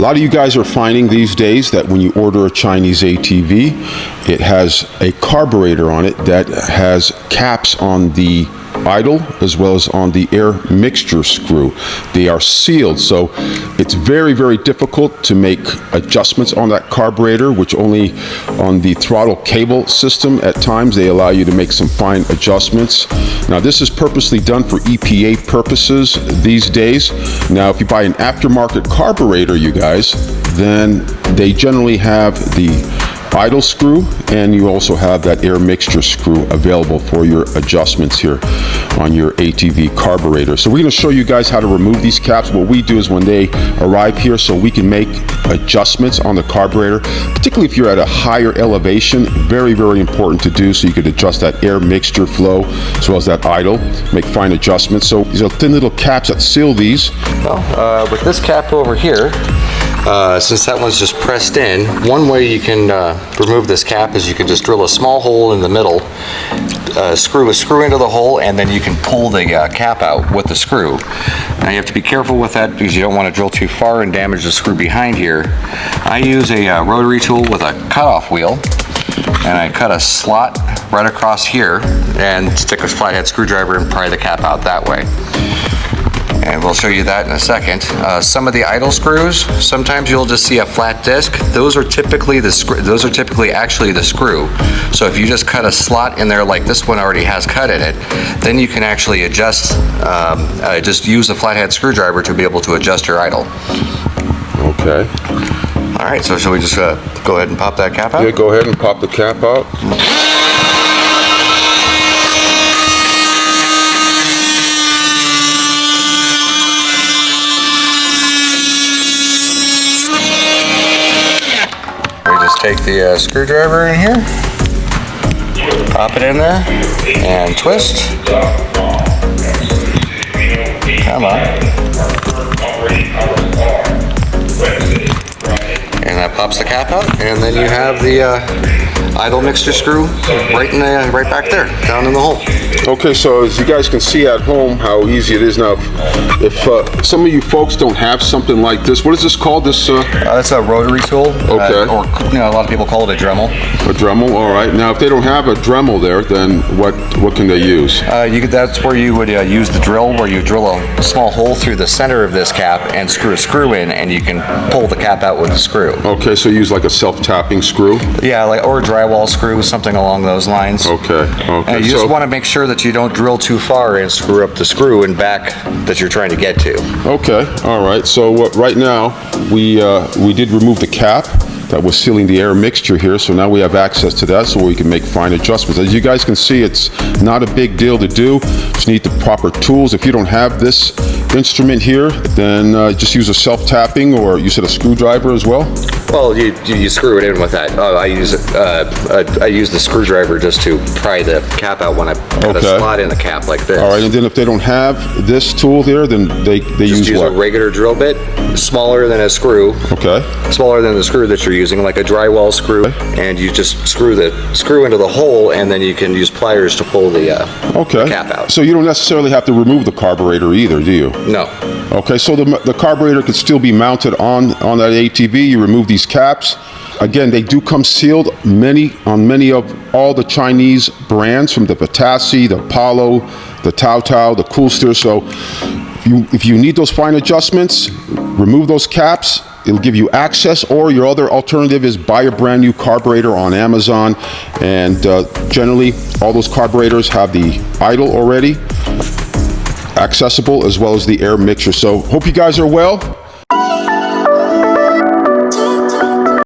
lot of you guys are finding these days that when you order a Chinese ATV, it has a carburetor on it that has caps on the idle as well as on the air mixture screw. They are sealed, so it's very, very difficult to make adjustments on that carburetor, which only on the throttle cable system at times they allow you to make some fine adjustments. Now this is purposely done for EPA purposes these days. Now if you buy an aftermarket carburetor, you guys, then they generally have the idle screw, and you also have that air mixture screw available for your adjustments here on your ATV carburetor. So we're going to show you guys how to remove these caps. What we do is when they arrive here, so we can make adjustments on the carburetor, particularly if you're at a higher elevation, very, very important to do, so you could adjust that air mixture flow as well as that idle, make fine adjustments. So these are thin little caps that seal these. Well, with this cap over here, since that one's just pressed in, one way you can remove this cap is you can just drill a small hole in the middle, screw a screw into the hole, and then you can pull the cap out with the screw. Now you have to be careful with that because you don't want to drill too far and damage the screw behind here. I use a rotary tool with a cutoff wheel, and I cut a slot right across here and stick a flathead screwdriver and pry the cap out that way. And we'll show you that in a second. Some of the idle screws, sometimes you'll just see a flat disc. Those are typically actually the screw. So if you just cut a slot in there like this one already has cut in it, then you can actually adjust, just use a flathead screwdriver to be able to adjust your idle. Okay. All right, so shall we just go ahead and pop that cap out? Yeah, go ahead and pop the cap out. Take the screwdriver in here, pop it in there, and twist. Come on. And that pops the cap out, and then you have the idle mixture screw right back there, down in the hole. Okay, so as you guys can see at home how easy it is. Now, if some of you folks don't have something like this, what is this called? This? That's a rotary tool. Okay. Or a lot of people call it a Dremel. A Dremel, all right. Now, if they don't have a Dremel there, then what can they use? That's where you would use the drill, where you drill a small hole through the center of this cap and screw a screw in, and you can pull the cap out with the screw. Okay, so you use like a self-tapping screw? Yeah, or a drywall screw, something along those lines. Okay. And you just want to make sure that you don't drill too far and screw up the screw and back that you're trying to get to. Okay, all right. So right now we did remove the cap that was sealing the air mixture here, so now we have access to that so we can make fine adjustments. As you guys can see, it's not a big deal to do. Just need the proper tools. If you don't have this instrument here, then just use a self-tapping, or you said a screwdriver as well? Well, you screw it in with that. I use the screwdriver just to pry the cap out when I put a slot in the cap like this. All right, and then if they don't have this tool here, then they use what? A regular drill bit, smaller than a screw. Okay. Smaller than the screw that you're using, like a drywall screw, and you just screw into the hole, and then you can use pliers to pull the cap out. So you don't necessarily have to remove the carburetor either, do you? No. Okay, so the carburetor could still be mounted on that ATV. You remove these caps. Again, they do come sealed on many of all the Chinese brands, from the Batassi, the Apollo, the Tao Tao, the Coolster. So if you need those fine adjustments, remove those caps. It'll give you access, or your other alternative is buy a brand new carburetor on Amazon, and generally all those carburetors have the idle already accessible as well as the air mixture. So hope you guys are well.